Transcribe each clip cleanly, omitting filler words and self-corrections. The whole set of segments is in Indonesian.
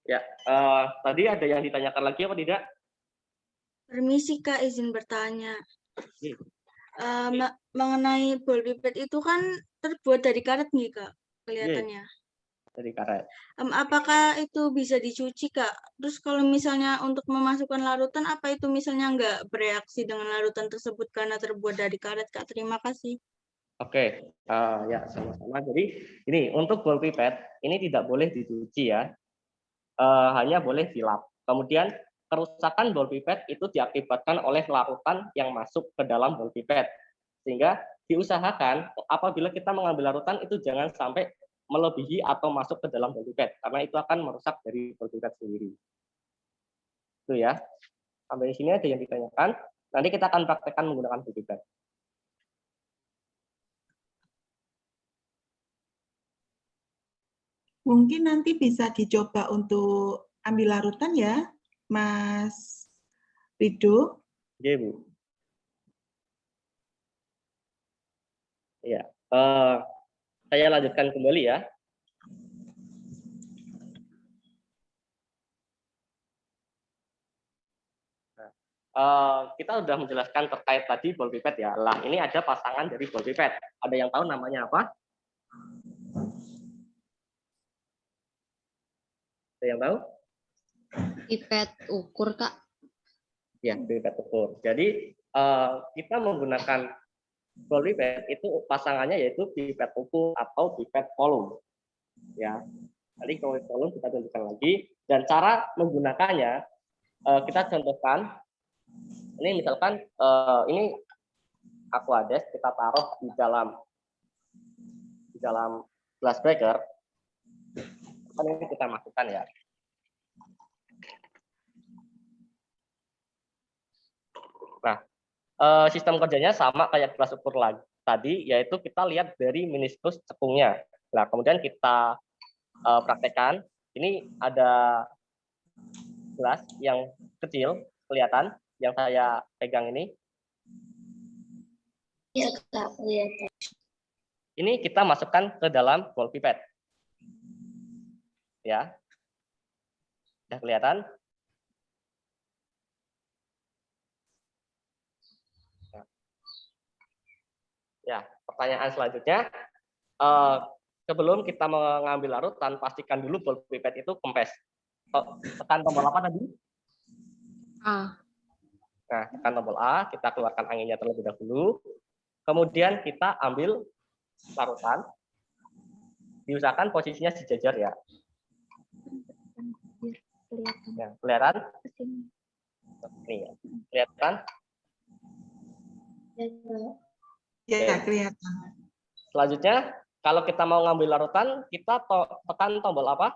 Ya, tadi ada yang ditanyakan lagi apa tidak? Permisi Kak, izin bertanya. Mengenai ball pipet itu kan terbuat dari karet nih Kak, kelihatannya. Dari karet. Apakah itu bisa dicuci Kak? Terus kalau misalnya untuk memasukkan larutan, apa itu misalnya nggak bereaksi dengan larutan tersebut karena terbuat dari karet Kak? Terima kasih. Oke, ya sama-sama. Jadi ini untuk ball pipet ini tidak boleh dicuci ya, hanya boleh dilap. Kemudian kerusakan ball pipet itu diakibatkan oleh larutan yang masuk ke dalam ball pipet, sehingga diusahakan apabila kita mengambil larutan itu jangan sampai melebihi atau masuk ke dalam ball pipet, karena itu akan merusak dari ball pipet sendiri. Itu ya. Sampai di sini ada yang ditanyakan. Nanti kita akan praktekkan menggunakan ball pipet. Mungkin nanti bisa dicoba untuk ambil larutan ya, Mas Rido. Iya, Bu. Ya, saya lanjutkan kembali ya. Kita sudah menjelaskan terkait tadi ball pipet ya. Lah, ini ada pasangan dari ball pipet. Ada yang tahu namanya apa? Ada yang tahu? Pipet ukur, Kak. Ya, pipet ukur. Jadi kita menggunakan ball pipet itu pasangannya yaitu pipet ukur atau pipet volume. Ya, tadi kalau volume kita tunjukkan lagi. Dan cara menggunakannya kita contohkan. Ini misalkan ini aquades kita taruh di dalam glass breaker. Ini kita masukkan ya. Nah, sistem kerjanya sama kayak gelas ukur tadi, yaitu kita lihat dari meniskus cekungnya. Nah, kemudian kita praktekkan. Ini ada gelas yang kecil, kelihatan, yang saya pegang ini. Iya, Kak, kelihatan. Ini kita masukkan ke dalam ball pipet. Ya. Sudah kelihatan? Ya, pertanyaan selanjutnya, sebelum kita mengambil larutan, pastikan dulu ball pipet itu kempes. Tekan tombol apa tadi? A. Nah, tekan tombol A, kita keluarkan anginnya terlebih dahulu. Kemudian kita ambil larutan. Diusahakan posisinya sejajar ya. Ya, kelihatan? Nih, ya. Kelihatan? Ya, kelihatan. Selanjutnya, kalau kita mau ngambil larutan, kita tekan tombol apa?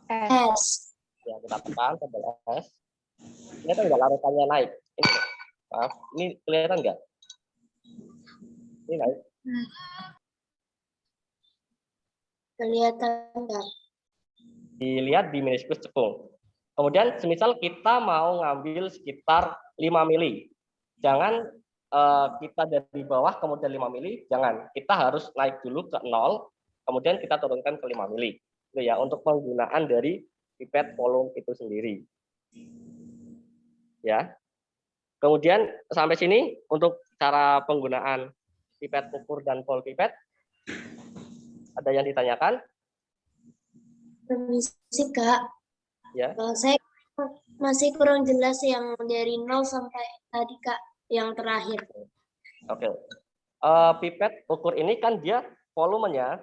S. Ya, kita tekan tombol S. Kelihatan nggak larutannya naik? Ini, maaf, ini kelihatan nggak? Ini naik. Kelihatan nggak? Dilihat di meniskus cekung. Kemudian, semisal kita mau ngambil sekitar 5 mili. Jangan kita dari bawah kemudian 5 mili, jangan. Kita harus naik dulu ke 0, kemudian kita turunkan ke 5 mili. Itu ya, untuk penggunaan dari pipet volume itu sendiri. Ya. Kemudian sampai sini untuk cara penggunaan pipet ukur dan ball pipet. Ada yang ditanyakan? Permisi, Kak. Ya. Saya masih kurang jelas yang dari 0 sampai tadi, Kak, yang terakhir. Oke. Pipet ukur ini kan dia volumenya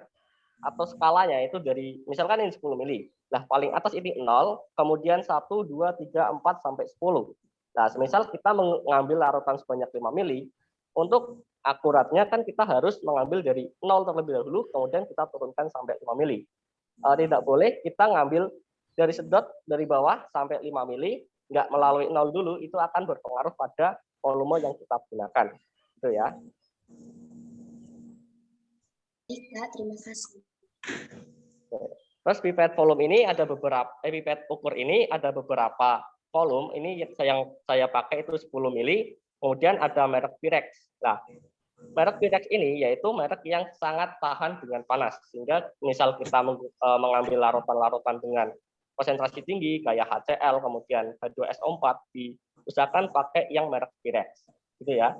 atau skalanya itu dari, misalkan ini 10 mili. Nah, paling atas ini 0, kemudian 1, 2, 3, 4, sampai 10. Nah, semisal kita mengambil larutan sebanyak 5 mili, untuk akuratnya kan kita harus mengambil dari 0 terlebih dahulu, kemudian kita turunkan sampai 5 mili. Tidak boleh kita ngambil dari sedot dari bawah sampai 5 mili, nggak melalui 0 dulu, itu akan berpengaruh pada volume yang kita gunakan. Itu ya. Kak, terima kasih. Terus pipet volume ini ada beberapa, pipet ukur ini ada beberapa volume ini yang saya pakai itu 10 mili, kemudian ada merek Pirex. Nah, merek Pirex ini yaitu merek yang sangat tahan dengan panas, sehingga misal kita mengambil larutan-larutan dengan konsentrasi tinggi kayak HCl, kemudian H2SO4, diusahakan pakai yang merek Pirex, gitu ya.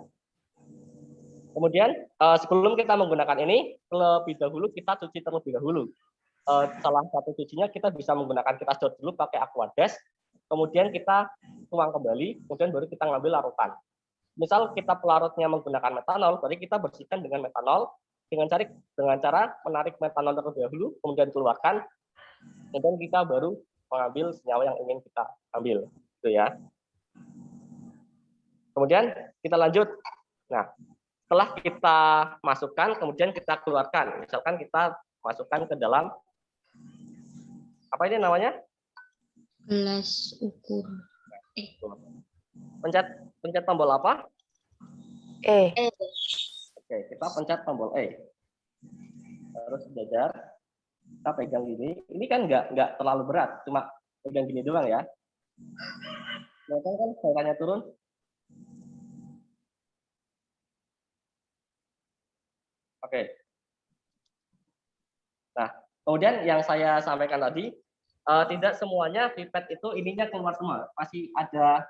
Kemudian sebelum kita menggunakan ini, lebih dahulu kita cuci terlebih dahulu. Salah satu cucinya kita bisa menggunakan, kita sedot dulu pakai Aquades, kemudian kita tuang kembali, kemudian baru kita ngambil larutan. Misal kita pelarutnya menggunakan metanol, berarti kita bersihkan dengan metanol dengan cara menarik metanol terlebih dahulu, kemudian keluarkan, kemudian kita baru mengambil senyawa yang ingin kita ambil, gitu ya. Kemudian kita lanjut. Nah, setelah kita masukkan, kemudian kita keluarkan. Misalkan kita masukkan ke dalam apa ini namanya? Gelas ukur. Pencet tombol apa? E. Oke, kita pencet tombol E. Terus sejajar. Kita pegang gini. Ini kan nggak terlalu berat, cuma pegang gini doang ya. Nah, kan cairannya turun. Oke. Nah, kemudian yang saya sampaikan tadi, tidak semuanya pipet itu ininya keluar semua. Masih ada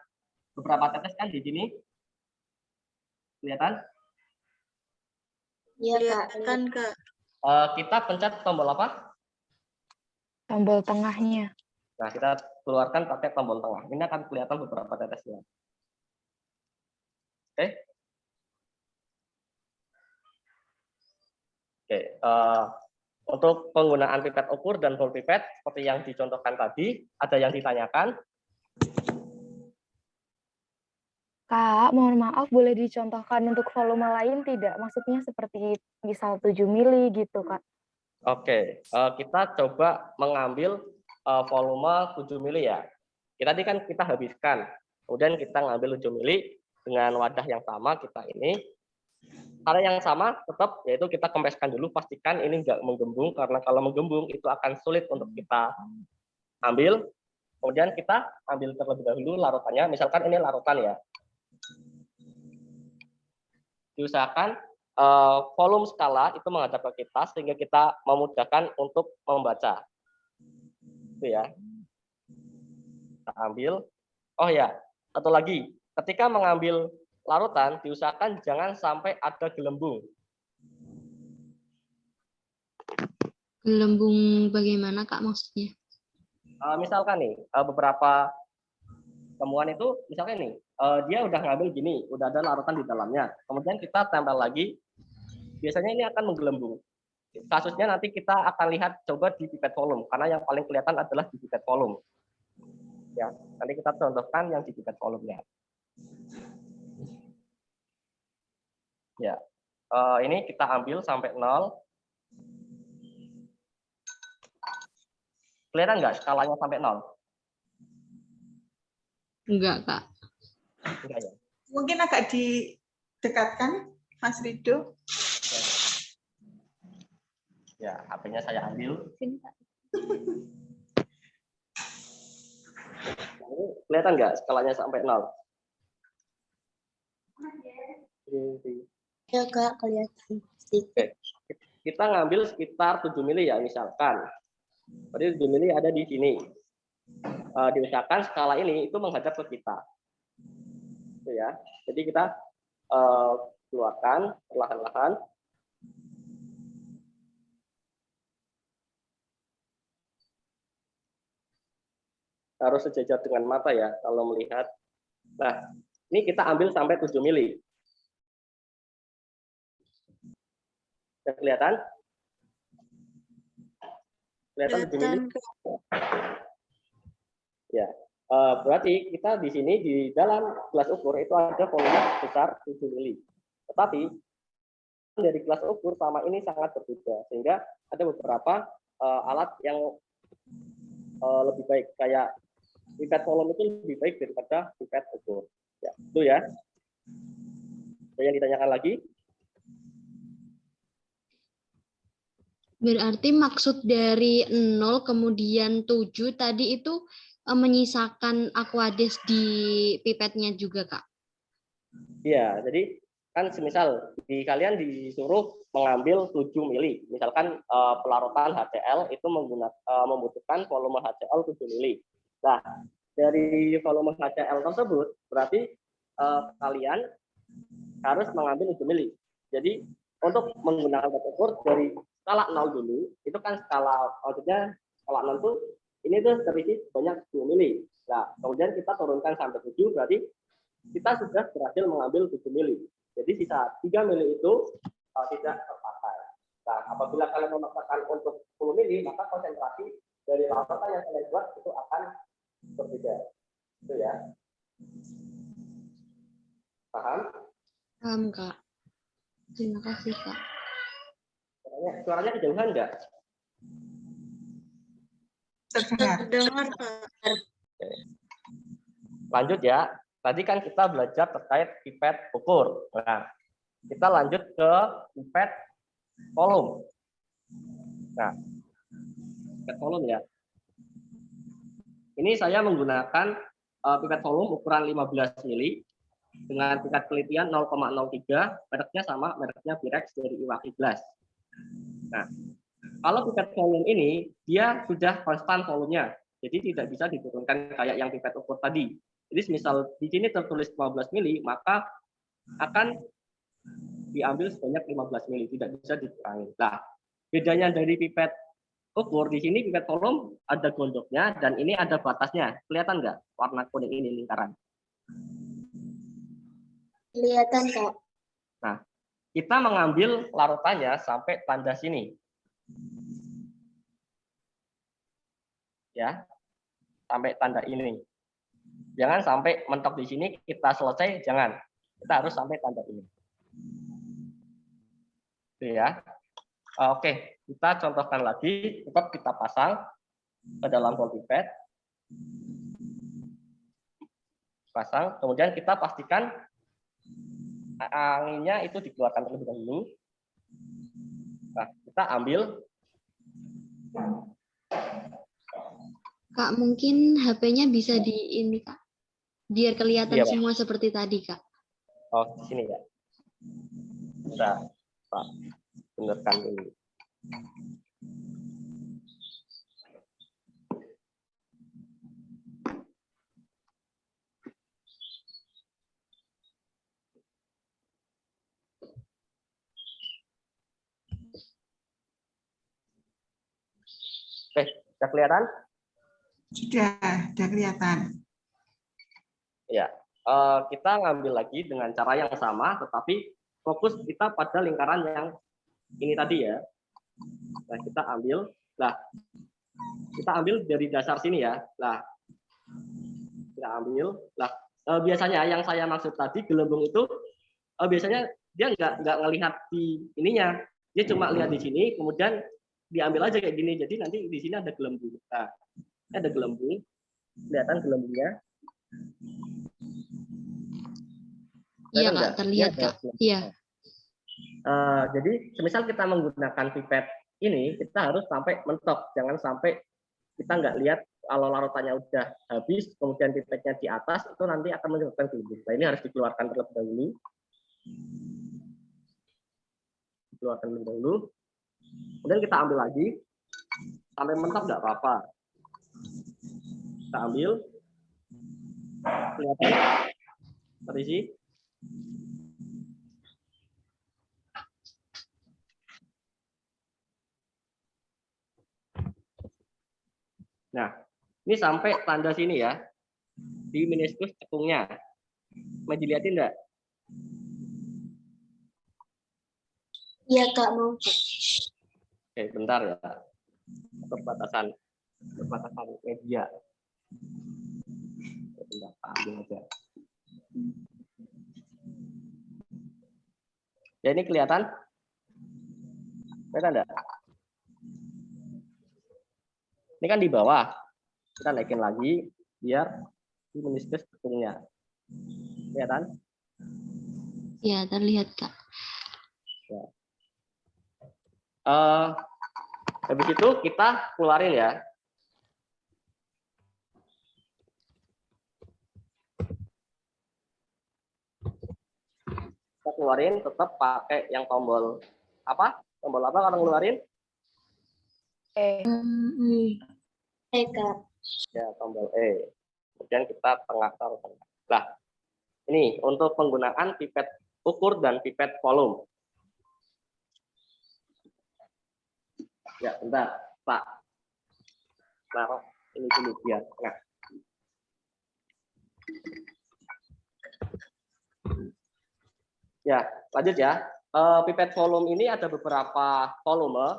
beberapa tetes kan di sini. Kelihatan? Iya, Kak. Kelihatan, Kak. Kita pencet tombol apa? Tombol tengahnya. Nah, kita keluarkan pakai tombol tengah. Ini akan kelihatan beberapa tetesnya. Oke. Oke. Untuk penggunaan pipet ukur dan ball pipet, seperti yang dicontohkan tadi, ada yang ditanyakan? Kak, mohon maaf, boleh dicontohkan untuk volume lain tidak? Maksudnya seperti misal 7 mili gitu, Kak. Oke, kita coba mengambil volume 7 mili ya. Tadi kan kita habiskan, kemudian kita ngambil 7 mili dengan wadah yang sama kita ini. Cara yang sama tetap yaitu kita kempeskan dulu, pastikan ini nggak menggembung, karena kalau menggembung itu akan sulit untuk kita ambil. Kemudian kita ambil terlebih dahulu larutannya, misalkan ini larutan ya. Diusahakan volume skala itu menghadap ke kita sehingga kita memudahkan untuk membaca. Itu ya. Kita ambil. Oh ya, satu lagi. Ketika mengambil larutan, diusahakan jangan sampai ada gelembung. Gelembung bagaimana, Kak, maksudnya? Misalkan nih, beberapa temuan itu, misalkan nih, dia udah ngambil gini, udah ada larutan di dalamnya. Kemudian kita tempel lagi, biasanya ini akan menggelembung. Kasusnya nanti kita akan lihat coba di pipet volume, karena yang paling kelihatan adalah di pipet volume. Ya, nanti kita contohkan yang di pipet volume-nya. Ya, ini kita ambil sampai 0. Kelihatan nggak skalanya sampai 0? Enggak, Kak. Enggak ya? Mungkin agak didekatkan, Mas Rido. Ya, HP-nya saya ambil. Ini kelihatan nggak skalanya sampai 0? Ya, Kak, kelihatan. Oke. Kita ngambil sekitar 7 mili ya, misalkan. Berarti 7 mili ada di sini. Diusahakan skala ini itu menghadap ke kita. Itu ya. Jadi kita keluarkan perlahan-lahan. Harus sejajar dengan mata ya kalau melihat. Nah, ini kita ambil sampai 7 mili. Kelihatan? Kelihatan 7 mili? Ya. Berarti kita di sini di dalam gelas ukur itu ada volume besar 7 mili. Tetapi dari gelas ukur sama ini sangat berbeda, sehingga ada beberapa alat yang lebih baik, kayak pipet volume itu lebih baik daripada pipet ukur. Ya, itu ya. Ada yang ditanyakan lagi? Berarti maksud dari 0 kemudian 7 tadi itu menyisakan aquades di pipetnya juga, Kak? Iya, jadi kan semisal di kalian disuruh mengambil 7 mili, misalkan pelarutan HCl itu membutuhkan volume HCl 7 mili. Nah, dari volume HCl tersebut berarti kalian harus mengambil 7 mili. Jadi untuk menggunakan alat ukur dari skala 0 dulu, itu kan maksudnya skala 0 itu ini tuh terisi sebanyak 10 mili. Nah, kemudian kita turunkan sampai 7, berarti kita sudah berhasil mengambil 7 mili. Jadi sisa 3 mili itu tidak terpakai. Nah, apabila kalian memaksakan untuk 10 mili, maka konsentrasi dari larutan yang kalian buat itu akan berbeda. Itu ya. Paham? Paham, Kak. Terima kasih, Kak. Suaranya kejauhan enggak? Terdengar. Dengar, Kak. Lanjut ya. Tadi kan kita belajar terkait pipet ukur. Nah, kita lanjut ke pipet volume. Nah, pipet volume ya. Ini saya menggunakan pipet volume ukuran 15 mili dengan tingkat penelitian 0,03, mereknya sama, mereknya Pirex dari Iwaki Glass. Nah, kalau pipet volume ini dia sudah konstan volumenya, jadi tidak bisa diturunkan kayak yang pipet ukur tadi. Jadi misal di sini tertulis 15 mili, maka akan diambil sebanyak 15 mili, tidak bisa dikurangi. Nah, bedanya dari pipet ukur di sini pipet volume ada gondoknya dan ini ada batasnya. Kelihatan nggak warna kuning ini lingkaran? Kelihatan, Kak. Nah, kita mengambil larutannya sampai tanda sini. Ya, sampai tanda ini. Jangan sampai mentok di sini kita selesai, jangan. Kita harus sampai tanda ini. Oke ya. Oke, kita contohkan lagi. Tetap kita pasang ke dalam ball pipet. Pasang, kemudian kita pastikan anginnya itu dikeluarkan terlebih dahulu. Nah, kita ambil. Kak, mungkin HP-nya bisa di ini, Kak. Biar kelihatan Iya, Pak. semua seperti tadi, Kak. Oh, di sini ya. Udah, Pak. Benerkan dulu. Oke, sudah kelihatan? Sudah kelihatan. Ya, kita ngambil lagi dengan cara yang sama, tetapi fokus kita pada lingkaran yang ini tadi ya. Nah, kita ambil dari dasar sini ya. Nah, kita ambil. Nah, biasanya yang saya maksud tadi gelembung itu biasanya dia nggak ngelihat di ininya, dia cuma lihat di sini, kemudian diambil aja kayak gini. Jadi nanti di sini ada gelembung. Nah, ada gelembung, kelihatan gelembungnya. Iya, Kak, terlihat, Kak. Iya. Jadi, semisal kita menggunakan pipet ini, kita harus sampai mentok, jangan sampai kita nggak lihat kalau larutannya udah habis, kemudian pipetnya di atas, itu nanti akan menyebabkan gelembung. Nah, ini harus dikeluarkan terlebih dahulu. Keluarkan terlebih dahulu. Kemudian kita ambil lagi, sampai mentok nggak apa-apa. Kita ambil, kelihatan terisi. Nah, ini sampai tanda sini ya, di meniskus cekungnya. Mau dilihatin enggak? Iya, Kak, mau. Oke, bentar ya. Perbatasan media. Bentar, ambil aja. Ya, ini kelihatan? Kelihatan enggak? Ini kan di bawah. Kita naikin lagi biar di meniskus cekungnya. Kelihatan? Iya, terlihat, Kak. Ya. Habis itu kita keluarin ya. keluarin tetap pakai yang tombol apa? Tombol apa kalau ngeluarin? Kak. Ya, tombol E. Kemudian kita taruh tengah. Nah, ini untuk penggunaan pipet ukur dan pipet volume. Ya, bentar, Pak. Taruh ini dulu biar tengah. Ya, lanjut ya. Pipet volume ini ada beberapa volume.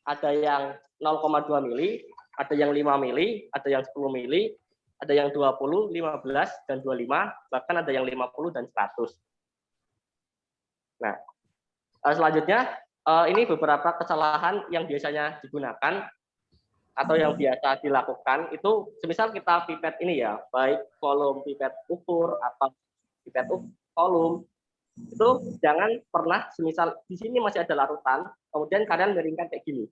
Ada yang 0,2 mili, ada yang 5 mili, ada yang 10 mili, ada yang 20, 15, dan 25, bahkan ada yang 50 dan 100. Nah, selanjutnya ini beberapa kesalahan yang biasanya digunakan atau yang biasa dilakukan itu, semisal kita pipet ini ya, baik volume pipet ukur atau pipet volume, itu jangan pernah semisal di sini masih ada larutan, kemudian kalian miringkan kayak gini.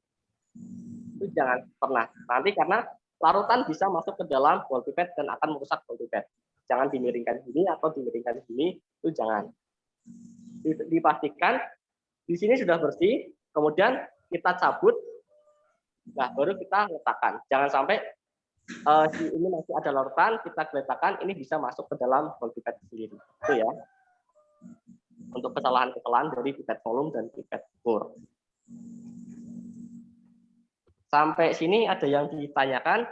Itu jangan pernah. Nanti karena larutan bisa masuk ke dalam ball pipet dan akan merusak ball pipet. Jangan dimiringkan gini atau dimiringkan gini, itu jangan. Dipastikan di sini sudah bersih, kemudian kita cabut, nah baru kita letakkan. Jangan sampai ini masih ada larutan, kita letakkan, ini bisa masuk ke dalam ball pipet sendiri. Itu ya. Untuk kesalahan-kesalahan dari pipet volume dan pipet ukur. Sampai sini ada yang ditanyakan?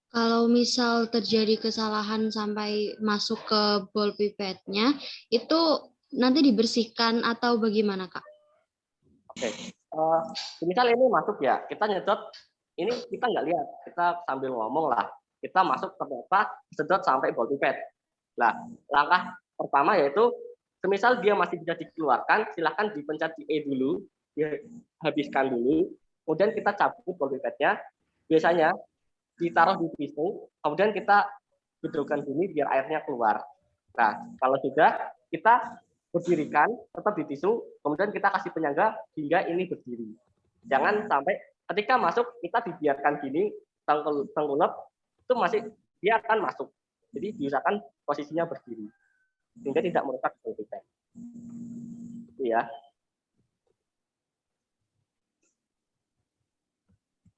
Kalau misal terjadi kesalahan sampai masuk ke ball pipetnya, itu nanti dibersihkan atau bagaimana, Kak? Oke. Misal ini masuk ya, kita nyedot, ini kita nggak lihat, kita sambil ngomong lah, kita masuk ternyata sedot sampai ball pipet. Nah, langkah pertama yaitu, semisal dia masih bisa dikeluarkan, silahkan dipencet di E dulu, dihabiskan dulu, kemudian kita cabut ball pipetnya, biasanya ditaruh di tisu, kemudian kita gedungkan gini biar airnya keluar. Nah, kalau sudah, kita berdirikan, tetap di tisu, kemudian kita kasih penyangga hingga ini berdiri. Jangan sampai ketika masuk, kita dibiarkan gini, tengkulep, itu masih, dia akan masuk. Jadi diusahakan posisinya berdiri, sehingga tidak merusak ball pipet. Itu ya.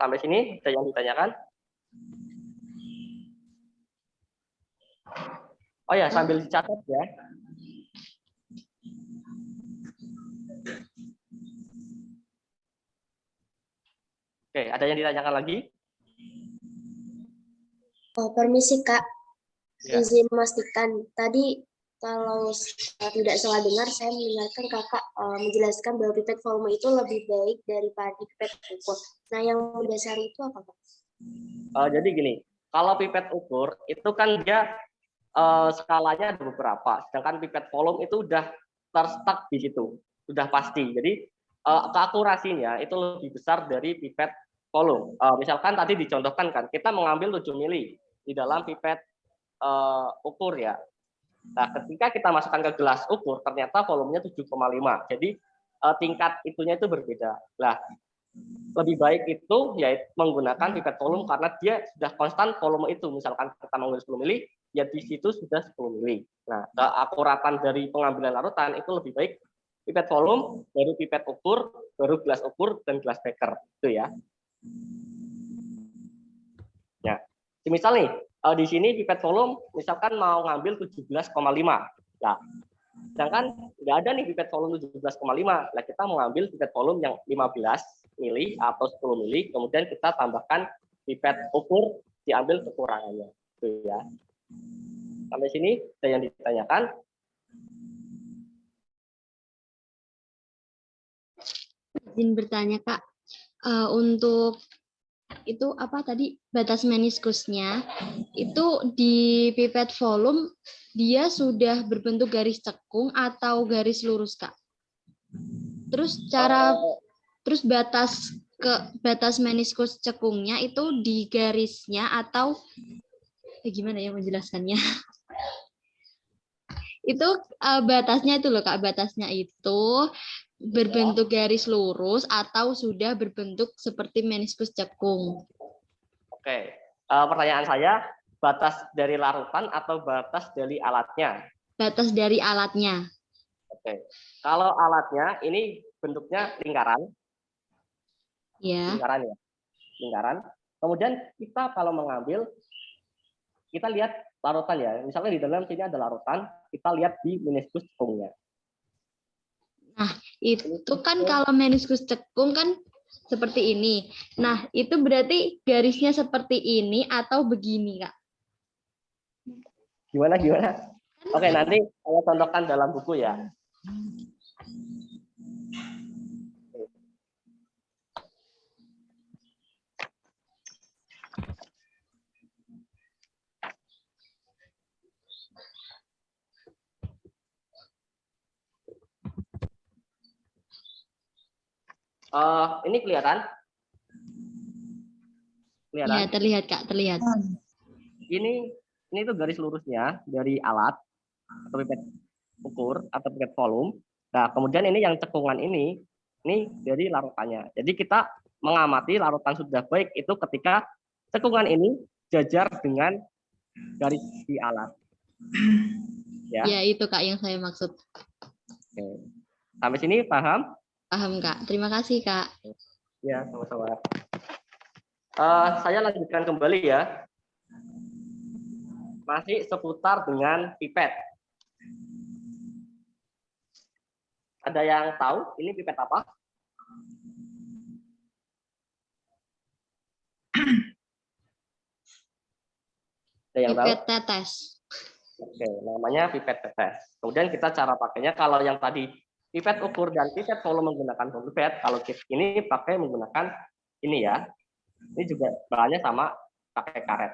Sampai sini ada yang ditanyakan? Oh ya, sambil dicatat ya. Oke, ada yang ditanyakan lagi? Oh, permisi Kak, Ya. izin memastikan. Tadi kalau tidak salah dengar, saya mendengarkan Kakak menjelaskan bahwa pipet volume itu lebih baik daripada pipet ukur. Nah, yang mendasari itu apa, Kak? Jadi gini, kalau pipet ukur itu kan dia skalanya ada beberapa, sedangkan pipet volume itu udah terstuck di situ, sudah pasti. Jadi keakurasinya itu lebih besar dari pipet volume. Misalkan tadi dicontohkan kan, kita mengambil 7 mili di dalam pipet ukur ya. Nah, ketika kita masukkan ke gelas ukur, ternyata volumenya 7,5. Jadi tingkat itunya itu berbeda. Nah, lebih baik itu yaitu menggunakan pipet volume karena dia sudah konstan volume itu. Misalkan kita mengambil 10 mili, ya di situ sudah 10 mili. Nah, keakuratan dari pengambilan larutan itu lebih baik pipet volume, baru pipet ukur, baru gelas ukur, dan gelas beker. Itu ya. Ya. Misal nih, di sini pipet volume, misalkan mau ngambil 17,5. Nah, sedangkan nggak ada nih pipet volume 17,5. Nah, kita mengambil pipet volume yang 15 mili atau 10 mili, kemudian kita tambahkan pipet ukur, diambil kekurangannya. Itu ya. Sampai sini ada yang ditanyakan? Izin bertanya, Kak. Untuk itu apa tadi batas meniskusnya itu di pipet volume dia sudah berbentuk garis cekung atau garis lurus, Kak? Terus terus batas meniskus cekungnya itu di garisnya atau gimana ya menjelaskannya? Itu batasnya itu loh Kak, batasnya itu berbentuk garis lurus atau sudah berbentuk seperti meniskus cekung. Oke, pertanyaan saya, batas dari larutan atau batas dari alatnya? batas dari alatnya. Oke. Kalau alatnya ini bentuknya lingkaran, Ya. lingkaran ya, lingkaran. Kemudian kita kalau mengambil, kita lihat larutan ya. Misalnya di dalam sini ada larutan, kita lihat di meniskus cekungnya. Nah, itu kan kalau meniskus cekung kan seperti ini. Nah, itu berarti garisnya seperti ini atau begini, Kak? Gimana? Oke, nanti saya contohkan dalam buku ya. Ini kelihatan? Kelihatan? Ya, terlihat, Kak, terlihat. Ini tuh garis lurusnya dari alat atau pipet ukur atau pipet volume. Nah, kemudian ini yang cekungan ini dari larutannya. Jadi kita mengamati larutan sudah baik itu ketika cekungan ini jajar dengan garis di alat. Ya. Ya, itu Kak yang saya maksud. Oke. Sampai sini paham? Paham, Kak. Terima kasih, Kak. Ya, sama-sama. Saya lanjutkan kembali ya. Masih seputar dengan pipet. Ada yang tahu ini pipet apa? Ada yang tahu? Pipet tetes. Oke, namanya pipet tetes. Kemudian kita cara pakainya, kalau yang tadi pipet ukur dan pipet volume menggunakan pipet, kalau ini pakai menggunakan ini ya. Ini juga bahannya sama, pakai karet.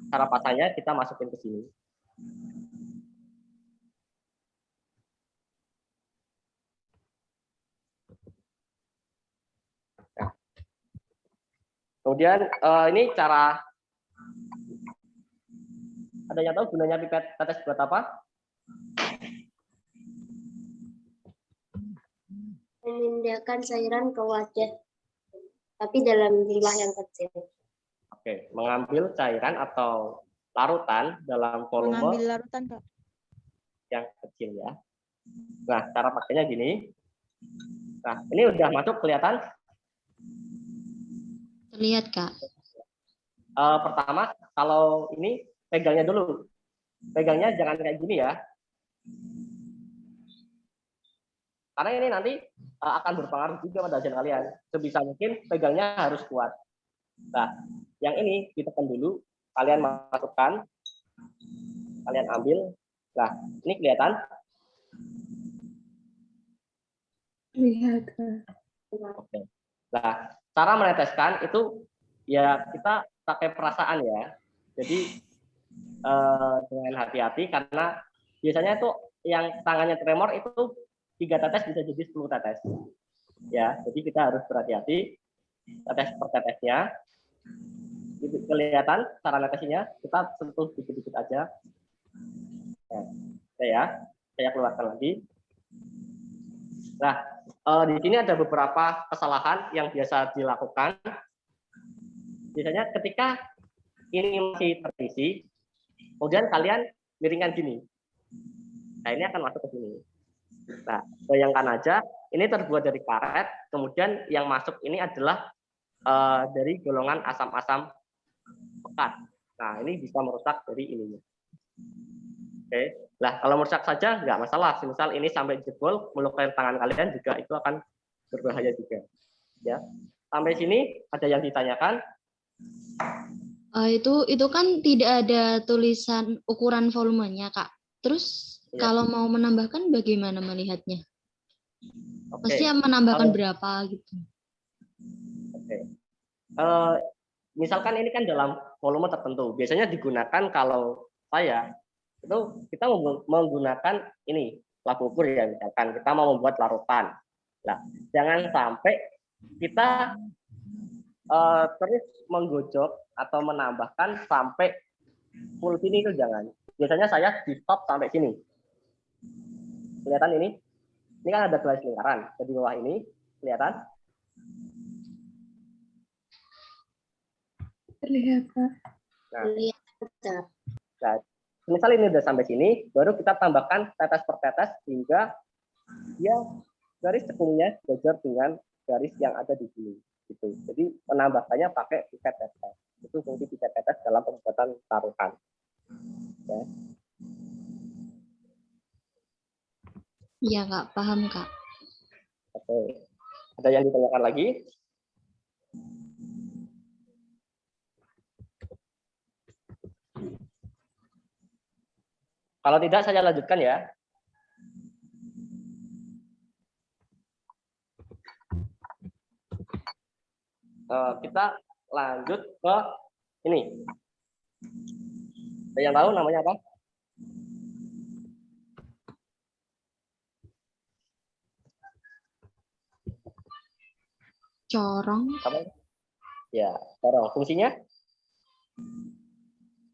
Cara pasangnya kita masukin ke sini. Nah. Kemudian ini cara, ada yang tahu gunanya pipet tetes buat apa? Memindahkan cairan ke wadah, tapi dalam jumlah yang kecil. Oke, mengambil cairan atau larutan dalam volume Mengambil larutan, Kak. yang kecil ya. Nah, cara pakainya gini. Nah, ini udah masuk, kelihatan? Terlihat, Kak. Pertama, kalau ini pegangnya dulu. Pegangnya jangan kayak gini ya. Karena ini nanti akan berpengaruh juga pada hasil kalian. Sebisa mungkin pegangnya harus kuat. Nah, yang ini ditekan dulu, kalian masukkan, kalian ambil. Nah, ini kelihatan? Lihat. Oke. Nah, cara meneteskan itu ya kita pakai perasaan ya. Jadi dengan hati-hati, karena biasanya itu yang tangannya tremor itu 3 tetes bisa jadi 10 tetes. Ya, jadi kita harus berhati-hati tetes per tetesnya. Itu kelihatan cara netesnya, kita sentuh dikit-dikit aja. Nah, saya keluarkan lagi. Nah, di sini ada beberapa kesalahan yang biasa dilakukan. Biasanya ketika ini masih terisi, kemudian kalian miringkan gini. Nah, ini akan masuk ke sini. Nah, bayangkan aja, ini terbuat dari karet, kemudian yang masuk ini adalah dari golongan asam-asam pekat. Nah, ini bisa merusak dari ininya. Oke. Nah, kalau merusak saja nggak masalah. Misal ini sampai jebol, melukai tangan kalian juga itu akan berbahaya juga. Ya. Sampai sini ada yang ditanyakan? Itu kan tidak ada tulisan ukuran volumenya, Kak. Terus Ya. kalau mau menambahkan bagaimana melihatnya? Oke. Mesti menambahkan berapa gitu? Oke. Misalkan ini kan dalam volume tertentu. Biasanya digunakan kalau saya itu kita menggunakan ini labu ukur ya, misalkan kita mau membuat larutan. Nah, jangan sampai kita terus menggojok atau menambahkan sampai full sini, itu jangan. Biasanya saya di stop sampai sini. Kelihatan ini? Ini kan ada garis lingkaran. Di bawah ini kelihatan? Terlihat, Pak. Nah, Lihat. nah, misal ini udah sampai sini, baru kita tambahkan tetes per tetes hingga dia garis cekungnya sejajar dengan garis yang ada di sini. Gitu. Jadi menambahkannya pakai pipet tetes. Itu fungsi pipet tetes dalam pembuatan larutan. Ya. Iya Kak, paham Kak. Oke. Ada yang ditanyakan lagi? Kalau tidak, saya lanjutkan ya. Kita lanjut ke ini. Ada yang tahu namanya apa? Corong Apa? Ya, corong. Fungsinya?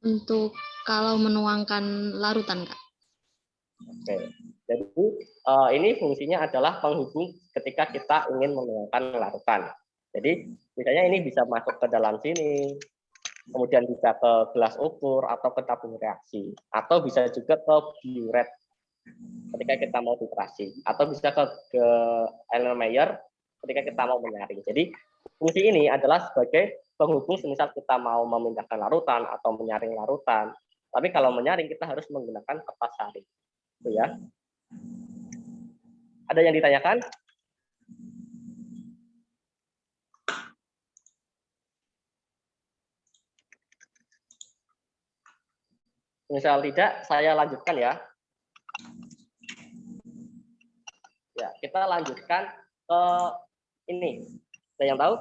untuk kalau menuangkan larutan Kak. Oke. Jadi ini fungsinya adalah penghubung ketika kita ingin menuangkan larutan. Jadi misalnya ini bisa masuk ke dalam sini, kemudian bisa ke gelas ukur atau ke tabung reaksi, atau bisa juga ke biuret ketika kita mau titrasi, atau bisa ke Erlenmeyer ketika kita mau menyaring. Jadi fungsi ini adalah sebagai penghubung semisal kita mau memindahkan larutan atau menyaring larutan. Tapi kalau menyaring kita harus menggunakan kertas saring. Itu ya. Ada yang ditanyakan? Misal tidak, saya lanjutkan ya. Ya, kita lanjutkan ke ini. Ada yang tahu?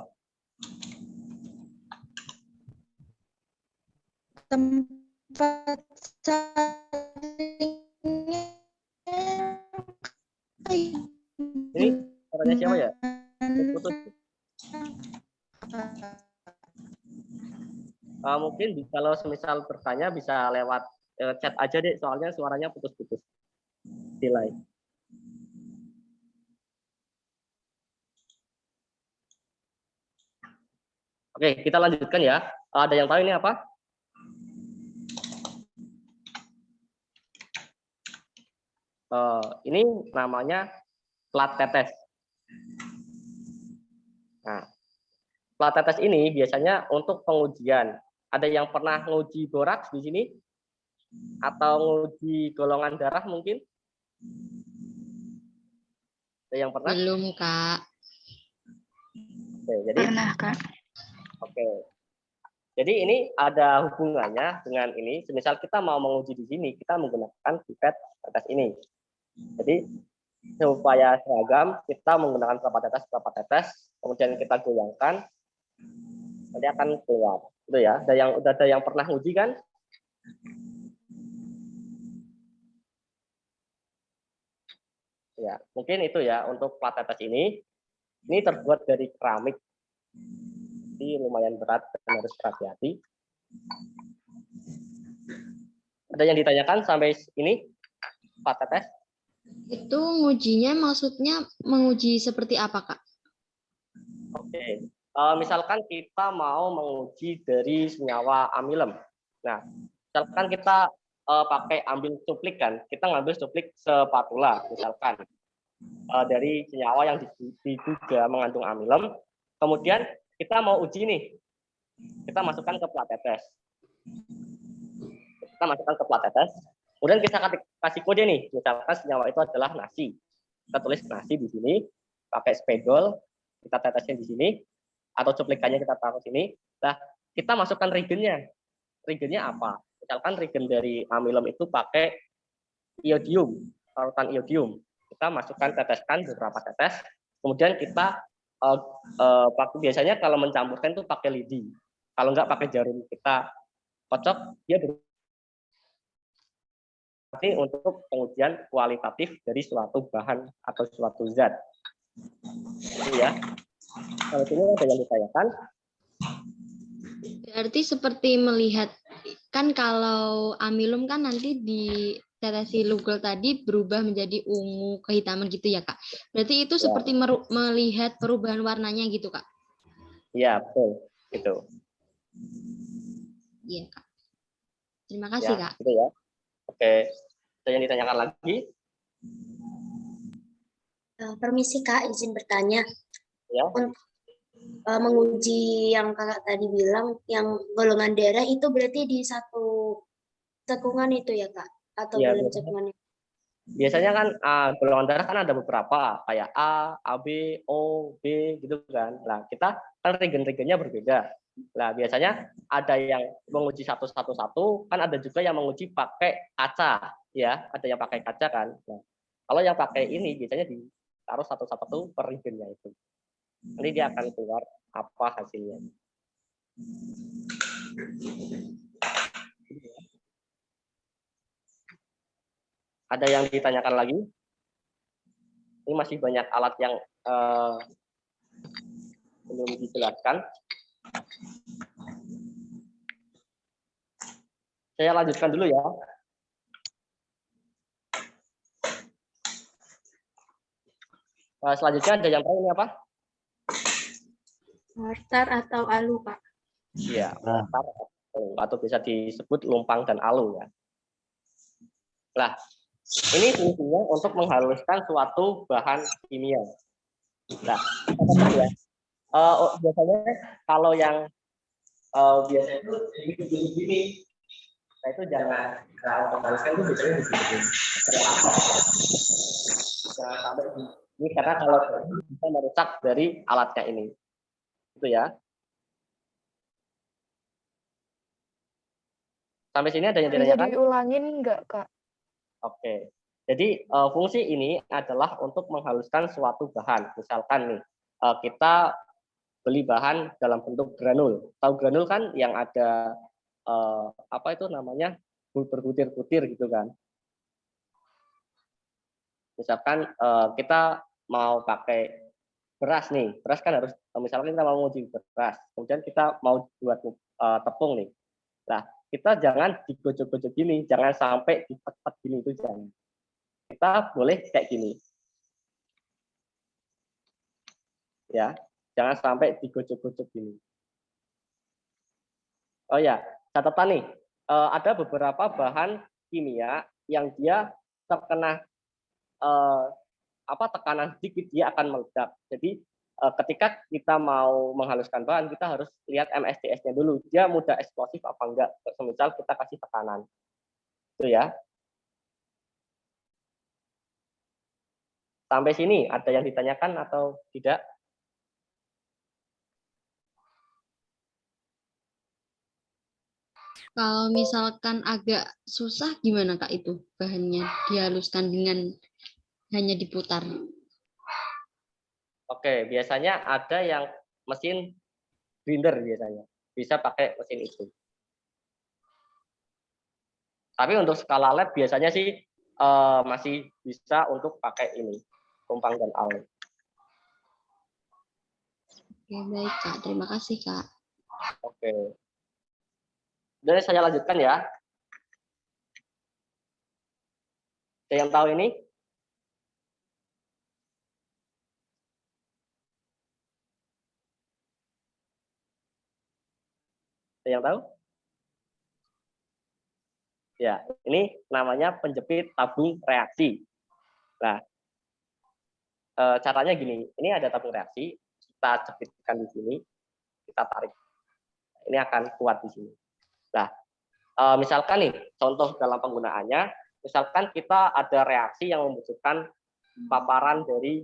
Tempat saringnya Ini suaranya siapa ya? Putus. Mungkin kalau semisal bertanya bisa lewat chat aja deh, soalnya suaranya putus-putus. Delay. Oke, kita lanjutkan ya. Ada yang tahu ini apa? Ini namanya plat tetes. Nah, plat tetes ini biasanya untuk pengujian. Ada yang pernah nguji boraks di sini? Atau nguji golongan darah mungkin? Ada yang pernah? Belum Kak. Oke, jadi Pernah, Kak. Oke. Jadi ini ada hubungannya dengan ini. Semisal kita mau menguji di sini, kita menggunakan pipet tetes ini. Jadi supaya seragam, kita menggunakan berapa tetes, kemudian kita goyangkan, nanti akan keluar. Itu ya. Udah ada yang pernah uji kan? Ya, mungkin itu ya untuk plat tetes ini. Ini terbuat dari keramik. Jadi lumayan berat dan harus berhati-hati. Ada yang ditanyakan sampai ini plat tetes? Itu ngujinya maksudnya menguji seperti apa Kak? Oke. Misalkan kita mau menguji dari senyawa amilem. Nah, misalkan kita pakai ambil cuplik kan, kita ngambil cuplik spatula misalkan dari senyawa yang diduga mengandung amilem, kemudian kita mau uji nih, kita masukkan ke plat tetes. Kita masukkan ke plat tetes, kemudian kita kasih kode nih, misalkan senyawa itu adalah nasi. Kita tulis nasi di sini, pakai spidol, kita tetesnya di sini, atau cuplikannya kita taruh sini. Nah, kita masukkan reagennya. Reagennya apa? Misalkan reagen dari amilem itu pakai iodium, larutan iodium. Kita masukkan, teteskan beberapa tetes, kemudian kita biasanya kalau mencampurkan itu pakai lidi. Kalau enggak pakai jarum, kita kocok, dia berarti untuk pengujian kualitatif dari suatu bahan atau suatu zat. Itu ya. Kalau ini ada yang ditanyakan? Berarti seperti melihat, kan kalau amilum kan nanti di tetesi Lugol tadi berubah menjadi ungu kehitaman gitu ya Kak. Berarti itu seperti melihat perubahan warnanya gitu Kak? Iya, betul. Gitu. Iya Kak. Terima kasih Ya, Kak. gitu ya. Oke. Ada yang ditanyakan lagi? Permisi Kak, izin bertanya. Ya. Untuk menguji yang kakak tadi bilang, yang golongan darah itu berarti di satu cekungan itu ya Kak? Atau Iya, dalam betul. cekungan itu? Biasanya kan golongan darah kan ada beberapa, kayak A, AB, O, B gitu kan. Nah, kita kan regen-regennya berbeda. Nah, biasanya ada yang menguji satu, kan ada juga yang menguji pakai kaca, ya. Ada yang pakai kaca kan. Nah, kalau yang pakai ini biasanya ditaruh satu-satu per regennya itu. Nanti dia akan keluar apa hasilnya. Ada yang ditanyakan lagi? Ini masih banyak alat yang belum dijelaskan. Saya lanjutkan dulu ya. Selanjutnya ada yang tahu ini apa? Mortar atau alu, Pak? Iya, mortar atau bisa disebut lumpang dan alu ya. Nah, ini fungsinya untuk menghaluskan suatu bahan kimia. Nah, ya. Biasanya kalau yang biasanya itu begini, nah itu jangan menghaluskan itu biasanya di sini. Jangan sampai ini karena kalau bisa merusak dari alatnya ini, itu ya. Sampai sini ada yang Bisa ditanyakan? diulangin nggak, Kak? Oke. Jadi fungsi ini adalah untuk menghaluskan suatu bahan. Misalkan nih, kita beli bahan dalam bentuk granul. Tahu granul kan yang ada apa itu namanya berbutir-butir gitu kan. Misalkan kita mau pakai beras nih, beras kan harus misalkan kita mau menguji beras, kemudian kita mau buat tepung nih. Nah, kita jangan digojok-gojok gini, jangan sampai dipet-pet gini itu jangan. Kita boleh kayak gini. Ya, jangan sampai digojok-gojok gini. Oh ya, catatan nih, ada beberapa bahan kimia yang dia terkena tekanan sedikit dia akan meledak. Jadi ketika kita mau menghaluskan bahan, kita harus lihat MSDS-nya dulu. Dia mudah eksplosif apa enggak? Semisal kita kasih tekanan. Itu ya. Sampai sini ada yang ditanyakan atau tidak? Kalau misalkan agak susah gimana Kak itu bahannya dihaluskan dengan hanya diputar? Oke, biasanya ada yang mesin grinder biasanya. Bisa pakai mesin itu. Tapi untuk skala lab biasanya sih masih bisa untuk pakai ini, tumpang dan alu. Oke, baik Kak. Terima kasih Kak. Oke. Jadi saya lanjutkan ya. Ada yang tahu ini? Ada yang tahu? Ya, ini namanya penjepit tabung reaksi. Nah, caranya gini, ini ada tabung reaksi, kita jepitkan di sini, kita tarik. Ini akan kuat di sini. Nah, misalkan nih, contoh dalam penggunaannya, misalkan kita ada reaksi yang membutuhkan paparan dari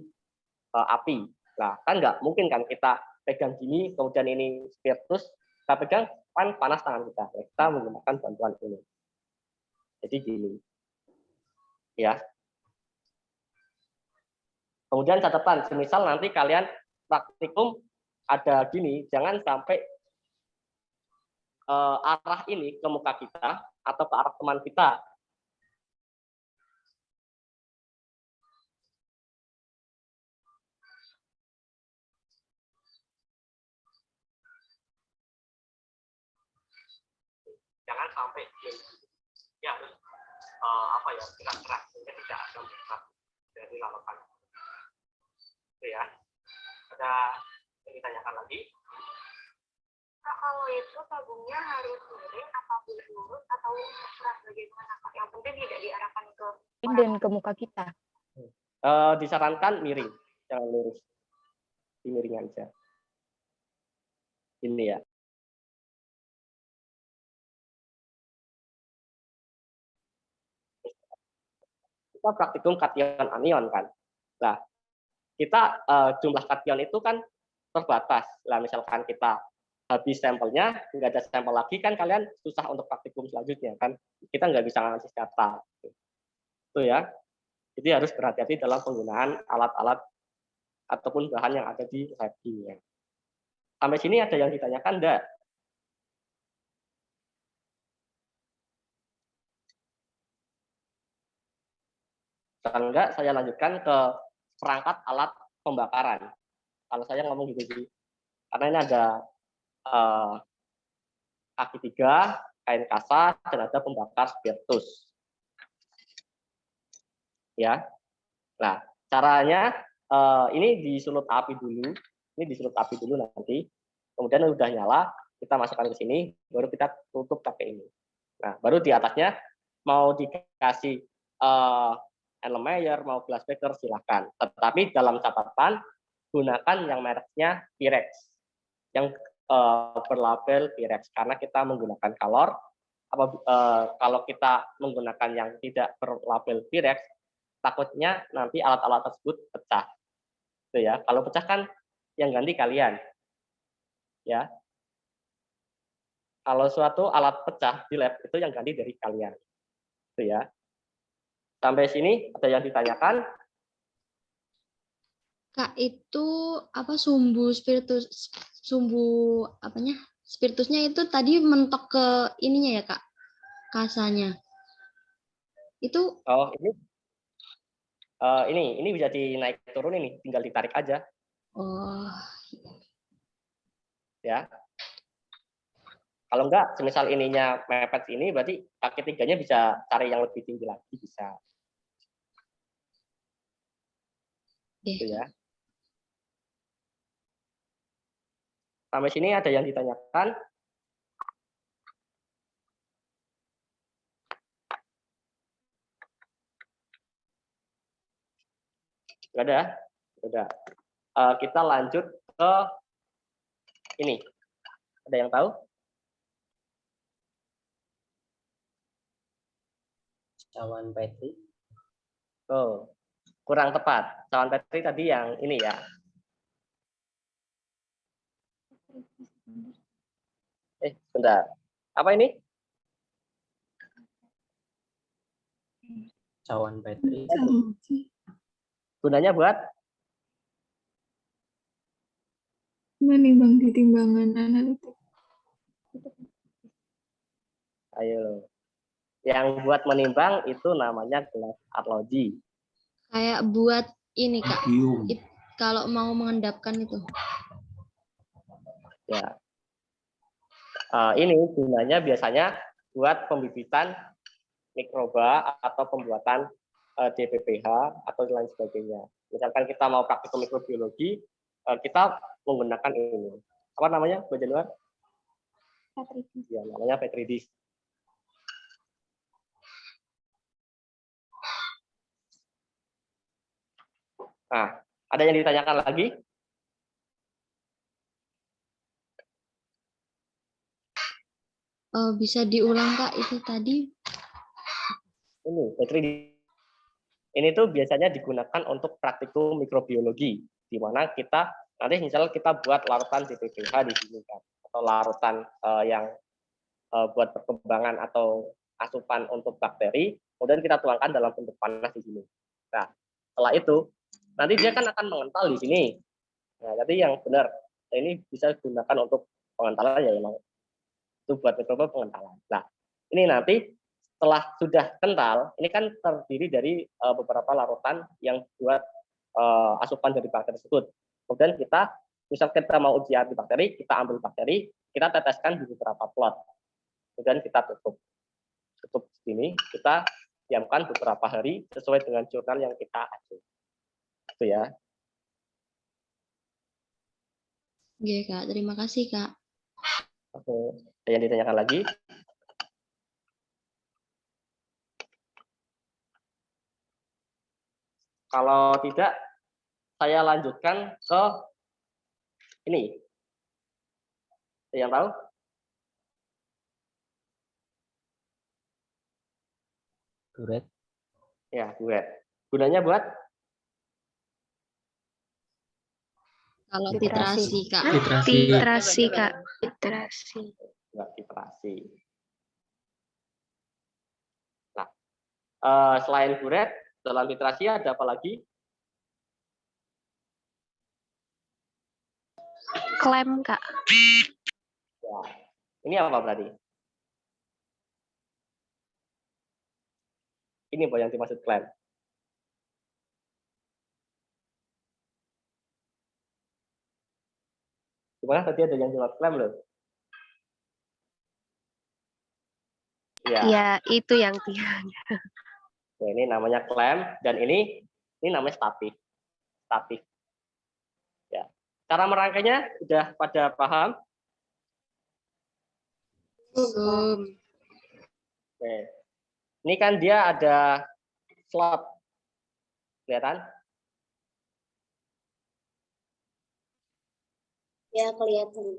api. Nah, kan nggak mungkin kan kita pegang gini, kemudian ini spiritus, kita pegang, kan panas tangan kita. Kita menggunakan bantuan ini. Jadi gini, ya. Kemudian catatan, semisal nanti kalian praktikum ada gini, jangan sampai arah ini ke muka kita atau ke arah teman kita. Jangan sampai ya harus gerak-gerak sehingga tidak akan bergerak dari lawakan. Itu ya. Ada yang ditanyakan lagi? Kak, kalau itu tabungnya harus miring atau lurus atau terserah bagaimana Kak? Yang penting tidak diarahkan ke Dan ke muka kita. Disarankan miring, jangan lurus. Dimiring aja. Ini ya. Kita praktikum kation anion kan. Nah, kita jumlah kation itu kan terbatas. Lah misalkan kita habis sampelnya, nggak ada sampel lagi kan kalian susah untuk praktikum selanjutnya kan. Kita nggak bisa ngasih data. Itu ya. Jadi harus berhati-hati dalam penggunaan alat-alat ataupun bahan yang ada di labnya. Sampai sini ada yang ditanyakan enggak? Kalau enggak, saya lanjutkan ke perangkat alat pembakaran. Kalau saya ngomong gitu sih. Karena ini ada kaki 3, kain kasa, dan ada pembakar spiritus. Ya. Nah, caranya ini disulut api dulu. Ini disulut api dulu nanti. Kemudian udah nyala, kita masukkan ke sini, baru kita tutup pakai ini. Nah, baru di atasnya mau dikasih Erlenmeyer, mau Glassmaker silahkan. Tetapi dalam catatan gunakan yang mereknya Pyrex, yang berlabel Pyrex, karena kita menggunakan color. Kalau kita menggunakan yang tidak berlabel Pyrex, takutnya nanti alat-alat tersebut pecah. Itu ya. Kalau pecah kan yang ganti kalian. Ya. Kalau suatu alat pecah di lab itu yang ganti dari kalian. Itu ya. Sampai sini ada yang ditanyakan? Kak, itu apa sumbu spiritusnya itu tadi mentok ke ininya ya Kak, kasanya. Itu ini bisa dinaik turun ini, tinggal ditarik aja. Oh. Ya. Kalau enggak, semisal ininya mepet ini, berarti kaki 3-nya bisa cari yang lebih tinggi lagi, bisa. Gitu ya. Sampai sini ada yang ditanyakan? Enggak ada? Udah. Kita lanjut ke ini. Ada yang tahu? Cawan Petri. Oh, kurang tepat. Cawan Petri tadi yang ini ya. Bentar. Apa ini? Cawan Petri. Gunanya buat? Menimbang di timbangan analitik. Ayo. Yang buat menimbang itu namanya gelas arloji. Kayak buat ini Kak, kalau mau mengendapkan itu. Ya. Ini gunanya biasanya buat pembibitan mikroba atau pembuatan DPPH atau lain sebagainya. Misalkan kita mau praktikum mikrobiologi, kita menggunakan ini. Apa namanya, Bu Januar? Petridis. Ya, namanya Petridis. Nah, ada yang ditanyakan lagi? Bisa diulang Kak itu tadi? Ini Petridis. Ini tuh biasanya digunakan untuk praktikum mikrobiologi, di mana kita nanti misalnya kita buat larutan DPPH di sini kan, atau larutan yang buat perkembangan atau asupan untuk bakteri, kemudian kita tuangkan dalam bentuk panas di sini. Nah, setelah itu nanti dia kan akan mengental di sini. Nah, jadi yang benar ini bisa digunakan untuk pengentalan ya memang itu buat mikroba pengentalan. Nah, ini nanti setelah sudah kental, ini kan terdiri dari beberapa larutan yang buat asupan dari bakteri tersebut. Kemudian kita, misal kita mau uji antibakteri, kita ambil bakteri, kita teteskan di beberapa plot. Kemudian kita tutup sini, kita diamkan beberapa hari sesuai dengan jurnal yang kita acu. Itu ya. Oke Kak, terima kasih Kak. Oke, ada yang ditanyakan lagi? Kalau tidak, saya lanjutkan ke ini. Ada yang tahu? Duret. Ya, duet. Gunanya buat Kalau Literasi. literasi, Kak. Literasi. Literasi, Kak. Literasi. buat literasi. Nah, selain duet, dalam literasi ada apa lagi? Klaim, Kak. Ya, ini apa berarti? Ini apa yang dimaksud klaim? Gimana tadi ada yang jawab klaim loh? Ya, Ya, itu yang tiang. ya, ini namanya klaim dan ini namanya statif. Statif. Ya. Cara merangkainya sudah pada paham? Oke. Ini kan dia ada slot. Kelihatan? Ya, kelihatan.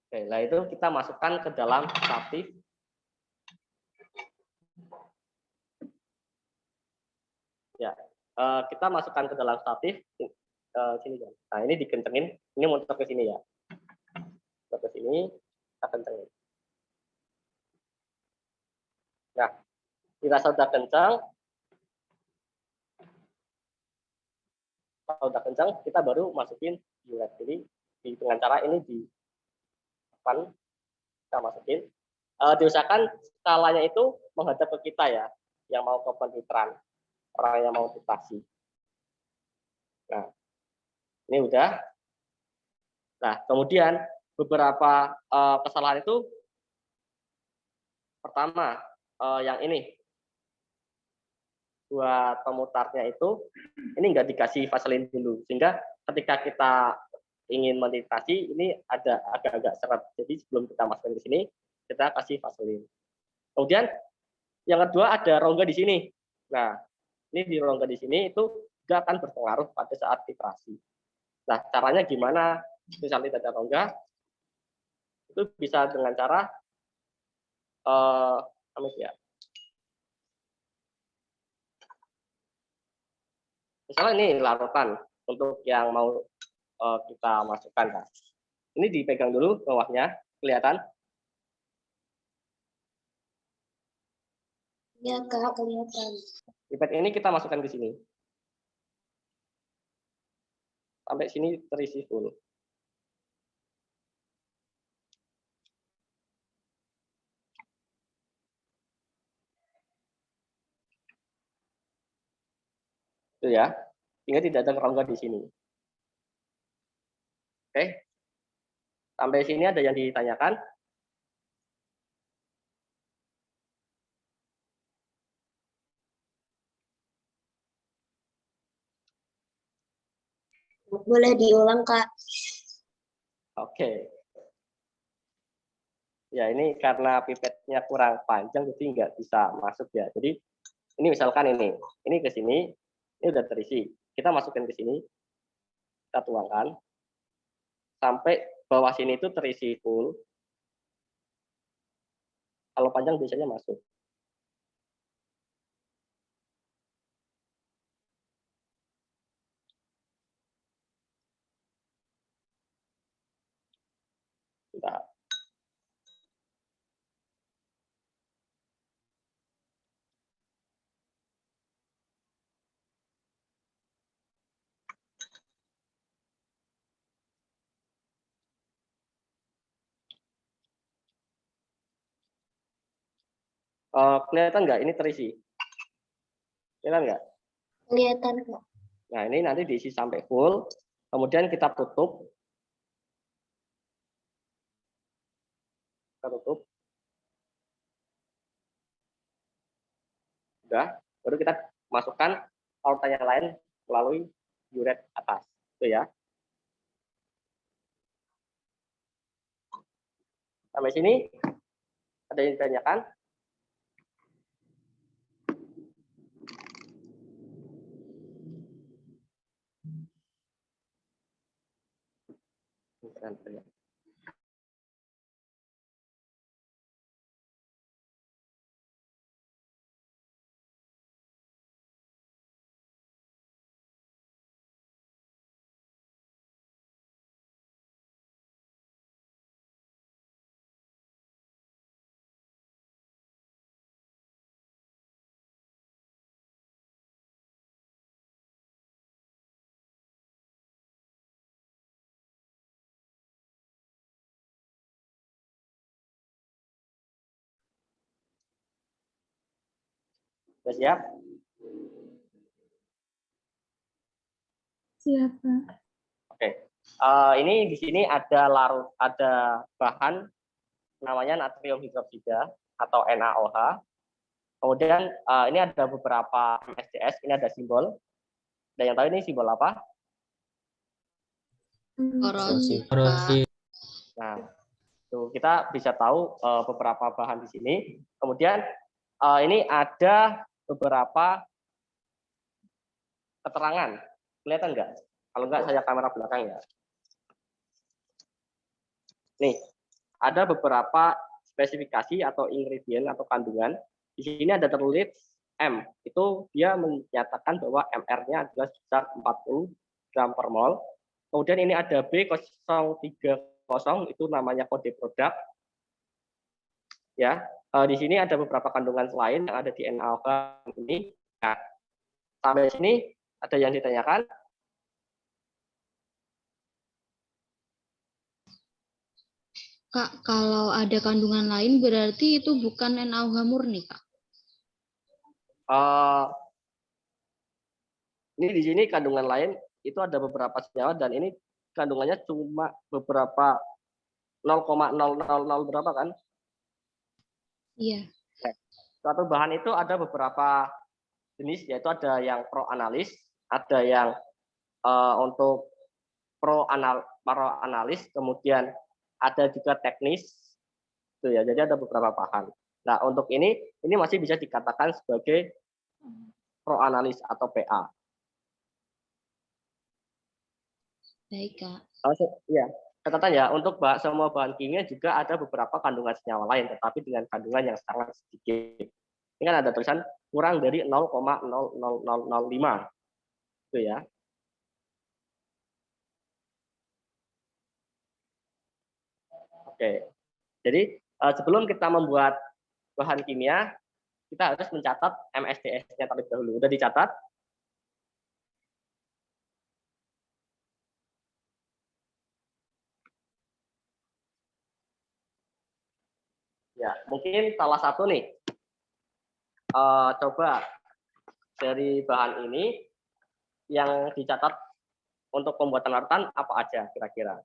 Oke, nah itu kita masukkan ke dalam statif. Ya, kita masukkan ke dalam statif. Sini kan. Nah, ini dikencengin. Ini muter ke sini ya. Muter ke sini, kita kencengin. Nah, kita sudah kencang. Kalau udah kencang, kita baru masukin uret. Jadi dengan cara ini di depan kita masukin. Diusahakan skalanya itu menghadap ke kita ya, yang mau ke penliteran, orang yang mau literasi. Nah, ini udah. Nah, kemudian beberapa kesalahan itu, pertama yang ini buat pemutarnya itu ini nggak dikasih vaselin dulu, sehingga ketika kita ingin melitasi ini ada agak-agak seret. Jadi sebelum kita masukin ke sini kita kasih vaselin. Kemudian yang kedua ada rongga di sini. Nah, ini di rongga di sini itu juga akan berpengaruh pada saat literasi. Nah, caranya gimana? Misalnya tidak ada rongga, itu bisa dengan cara ya. Misalnya ini larutan untuk yang mau kita masukkan. Nah, ini dipegang dulu bawahnya, kelihatan? Ya, Kak, kelihatan. Pipet ini kita masukkan ke sini. Sampai sini terisi full. Itu ya, sehingga tidak ada rongga di sini. Oke, sampai sini ada yang ditanyakan? Boleh diulang, Kak? Oke. Ya, ini karena pipetnya kurang panjang, jadi nggak bisa masuk ya. Jadi, ini misalkan ini ke sini, ini udah terisi. Kita masukin ke sini, kita tuangkan, sampai bawah sini itu terisi full. Kalau panjang biasanya masuk. Bentar. Kelihatan nggak ini terisi? Kelihatan nggak? Kelihatan, Kak. Nah, ini nanti diisi sampai full. Kemudian kita tutup. Kita tutup. Udah, baru kita masukkan larutan yang lain melalui uret atas. Itu ya. Sampai sini ada yang ditanyakan? Sudah siap? Siapa? Oke. Ini di sini ada bahan namanya natrium hidroksida atau NaOH. Kemudian ini ada beberapa MSDS, ini ada simbol. Ada yang tahu ini simbol apa? Korosi. Nah, tuh kita bisa tahu beberapa bahan di sini. Kemudian ini ada beberapa keterangan. Kelihatan nggak? Kalau nggak saya kamera belakang ya. Nih, ada beberapa spesifikasi atau ingredient atau kandungan. Di sini ada tertulis M. Itu dia menyatakan bahwa MR-nya adalah sebesar 40 gram per mol. Kemudian ini ada B030, itu namanya kode produk. Ya, di sini ada beberapa kandungan lain yang ada di NaOH ini. Nah, sampai sini ada yang ditanyakan? Kak, kalau ada kandungan lain berarti itu bukan NaOH murni, Kak. Ini di sini kandungan lain itu ada beberapa senyawa dan ini kandungannya cuma beberapa 0,000 berapa kan? Iya. Suatu bahan itu ada beberapa jenis, yaitu ada yang pro-analis, ada yang untuk pro-analis, kemudian ada juga teknis, itu ya. Jadi ada beberapa bahan. Nah, untuk ini masih bisa dikatakan sebagai pro-analis atau PA. Baik, Kak. Ya, catatan ya, untuk semua bahan kimia juga ada beberapa kandungan senyawa lain, tetapi dengan kandungan yang sangat sedikit. Ini kan ada tulisan kurang dari 0,00005. Itu ya. Oke. Jadi sebelum kita membuat bahan kimia, kita harus mencatat MSDS-nya terlebih dahulu. Udah dicatat? Ya, mungkin salah satu nih. Coba dari bahan ini yang dicatat untuk pembuatan larutan apa aja kira-kira?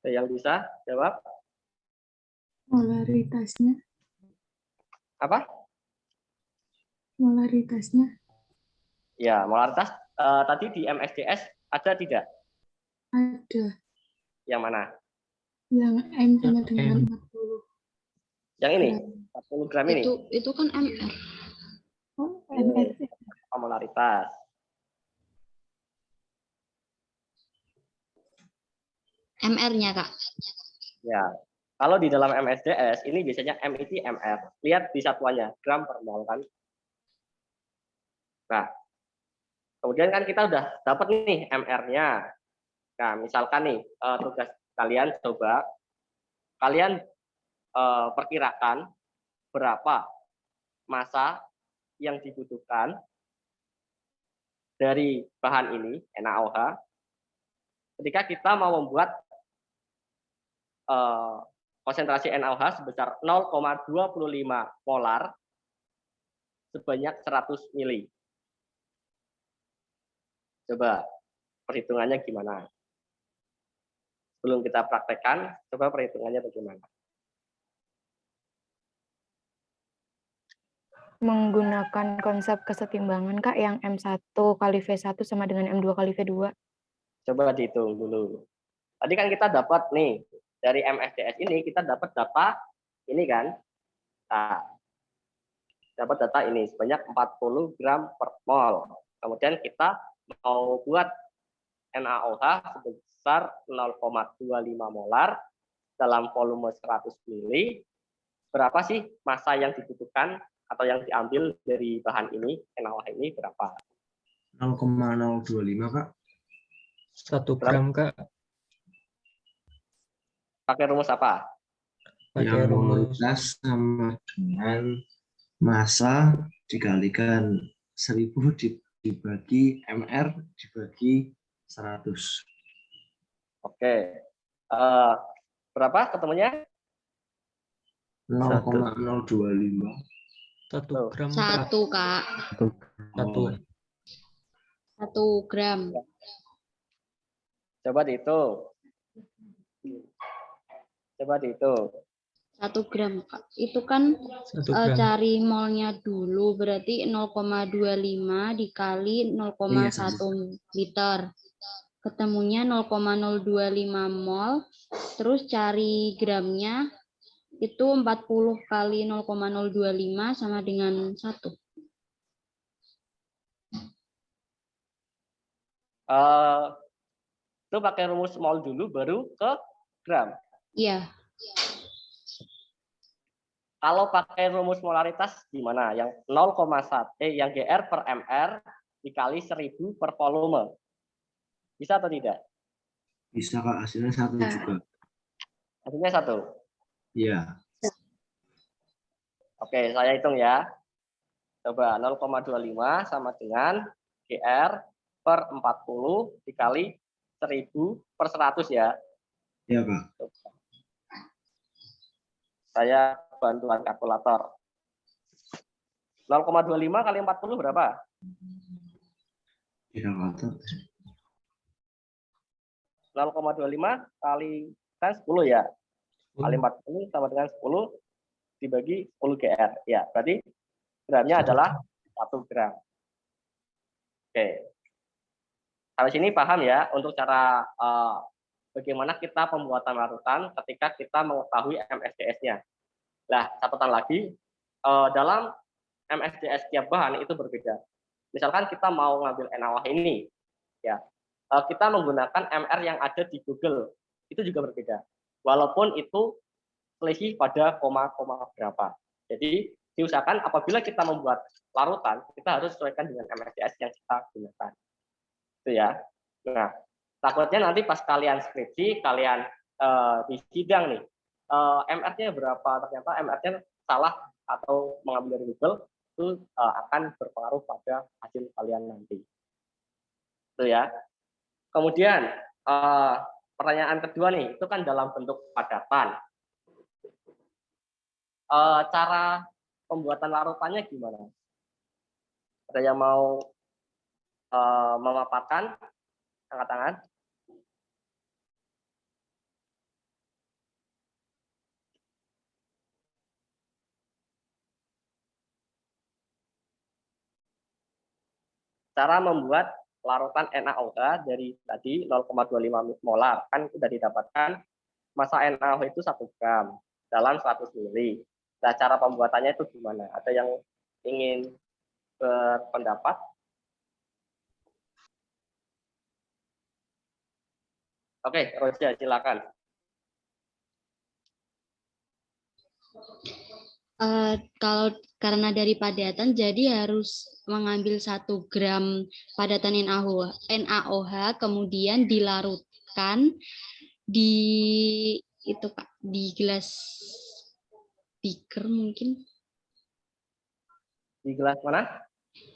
Ada yang bisa jawab? Molaritasnya. Apa? Molaritasnya. Ya, molaritas tadi di MSDS ada tidak? Ada. Yang mana? Yang M sama dengan 40. Yang ini? 40 gram ini? Itu kan MR. Oh, MR. Molaritas. MR-nya, Kak. Ya. Kalau di dalam MSDS ini biasanya M itu MR. Lihat di satuannya, gram per mol kan. Nah, kemudian kan kita udah dapat nih MR-nya. Nah, misalkan nih tugas kalian coba kalian perkirakan berapa massa yang dibutuhkan dari bahan ini NaOH ketika kita mau membuat konsentrasi NaOH sebesar 0,25 molar sebanyak 100 mili. Coba perhitungannya gimana? sebelum kita praktekkan, coba perhitungannya bagaimana. Menggunakan konsep kesetimbangan, Kak, yang M1 kali V1 sama dengan M2 kali V2. Coba dihitung dulu. Tadi kan kita dapat nih, dari MSDS ini kita dapat data ini kan. Nah, dapat data ini sebanyak 40 gram per mol. Kemudian kita mau buat NaOH sebesar 0,25 molar dalam volume 100 mili. Berapa sih massa yang dibutuhkan atau yang diambil dari bahan ini, NaOH ini berapa? 0,025, Kak. 1 gram, Kak. Pakai rumus apa? Pakai Yang rumus mayoritas sama dengan massa dikalikan 1000 dibagi MR dibagi 100. Oke. Berapa ketemunya? 0,025. 1 gram, Kak. Satu, Kak. 1. 1 gram. Coba dihitung. Coba dihitung. 1 gram, Kak. Itu kan 1 gram. cari molnya dulu, berarti 0,25 dikali 0,1 liter. Ketemunya 0,025 mol, terus cari gramnya, itu 40 kali 0,025 sama dengan 1. Itu pakai rumus mol dulu, baru ke gram. Iya. Kalau pakai rumus molaritas gimana? Yang 0,1 yang GR per MR dikali 1000 per volume. Bisa atau tidak? Bisa, Kak, hasilnya 1 juga. Hasilnya 1. Iya. Oke, saya hitung ya. Coba 0,25 sama dengan GR per 40 dikali 1000 per 100 ya. Iya, Kak. Saya bantuan kalkulator. 0,25 kali 40 berapa? Iya, Kak. 0,25 kali kan 10 ya. Kali 40 sama dengan 10 dibagi 10 GR. Ya, berarti gramnya adalah 1 gram. Oke. Sampai sini paham ya untuk cara bagaimana kita pembuatan larutan ketika kita mengetahui MSDS-nya. Nah, catatan lagi, dalam MSDS tiap bahan itu berbeda. Misalkan kita mau ngambil NaOH ini, ya, kita menggunakan MR yang ada di Google, itu juga berbeda. Walaupun itu selisih pada koma-koma berapa. Jadi, diusahakan apabila kita membuat larutan, kita harus sesuaikan dengan MSDS yang kita gunakan. Itu ya. Nah, takutnya nanti pas kalian skripsi, kalian di sidang nih, MR-nya berapa, ternyata MR-nya salah atau mengambil dari Google, itu akan berpengaruh pada hasil kalian nanti. Itu ya. Kemudian pertanyaan kedua nih, itu kan dalam bentuk padatan. Cara pembuatan larutannya gimana? Ada yang mau memaparkan? Angkat tangan. Cara membuat larutan NaOH dari tadi 0,25 molar, kan sudah didapatkan massa NaOH itu 1 gram dalam 100 mili. Nah, cara pembuatannya itu gimana? Ada yang ingin berpendapat? Oke, Roja, silakan. Kalau karena dari padatan, jadi harus mengambil 1 gram padatan NaOH, kemudian dilarutkan di itu Kak, di gelas beaker mungkin. Di gelas mana?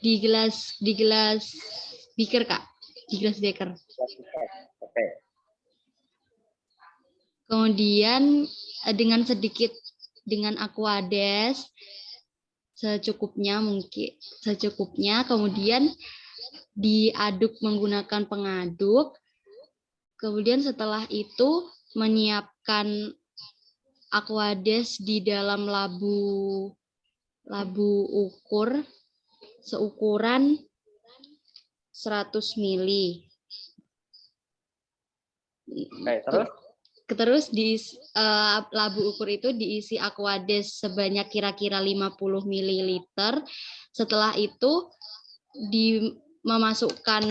Di gelas beaker Kak, di gelas beaker. Oke. Kemudian dengan Aquades secukupnya, kemudian diaduk menggunakan pengaduk Kemudian setelah itu menyiapkan Aquades di dalam labu ukur seukuran 100 mili. Oke, terus? Terus di labu ukur itu diisi Aquades sebanyak kira-kira 50 ml. Setelah itu memasukkan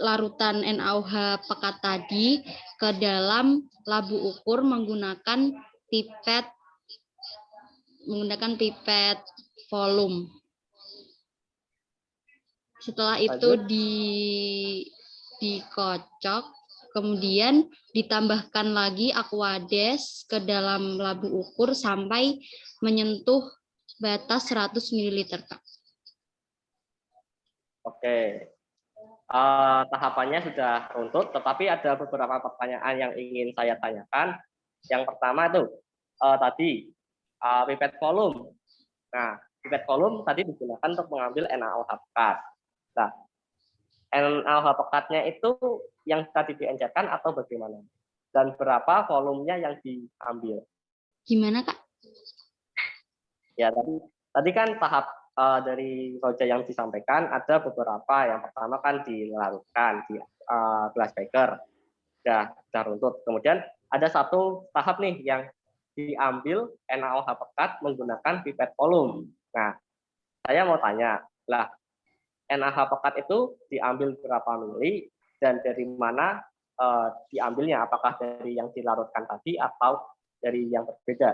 larutan NaOH pekat tadi ke dalam labu ukur menggunakan pipet volume. Setelah itu dikocok, kemudian ditambahkan lagi Aquades ke dalam labu ukur sampai menyentuh batas 100 ml, Kak. Oke. Tahapannya sudah runtut, tetapi ada beberapa pertanyaan yang ingin saya tanyakan. Yang pertama itu tadi pipet volume. Nah, pipet volume tadi digunakan untuk mengambil NaOH pekat. Nah, NaOH pekatnya itu yang tadi diencerkan atau bagaimana? Dan berapa volumenya yang diambil? Gimana, Kak? Ya, tadi kan tahap dari Roja yang disampaikan ada beberapa. Yang pertama kan dilarutkan di glass beaker, sudah runtut. Kemudian ada satu tahap nih yang diambil NaOH pekat menggunakan pipet volume. Nah, saya mau tanya, lah NaOH pekat itu diambil berapa mili dan dari mana diambilnya? Apakah dari yang dilarutkan tadi atau dari yang berbeda?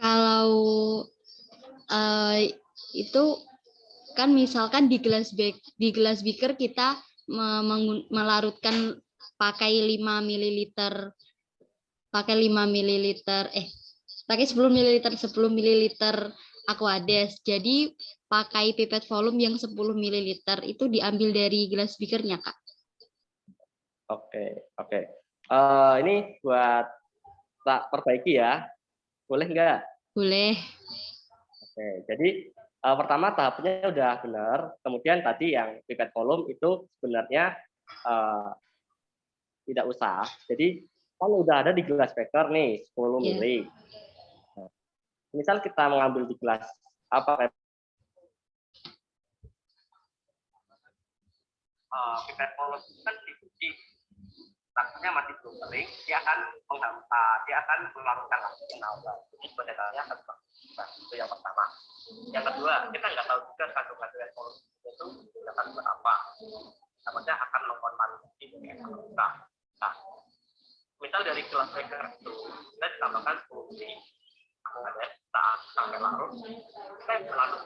Kalau itu kan misalkan di glass beaker kita melarutkan pakai 5 ml pakai 10 ml Aquades. Jadi pakai pipet volume yang 10 ml itu diambil dari glass beakernya, Kak. Oke. Ini buat tak perbaiki ya. Boleh nggak? Boleh. Oke, jadi pertama tahapnya udah benar. Kemudian tadi yang pipet volume itu sebenarnya tidak usah. Jadi kan udah ada di glass beaker nih 10 mili. Nah, misal kita mengambil di gelas pipet volume kan dicuci, takutnya masih belum kering, dia akan menghampa, dia akan melarutkan lagi NaOH. Jadi sebenarnya akan berubah. Itu yang pertama. Yang kedua, kita nggak tahu juga kandungan pipet volume itu akan berapa. Takutnya akan mengkontaminasi dengan NaOH. Nah, misal dari gelas beaker itu kita ditambahkan 10 mili Aquades saat sampai larut, kita larut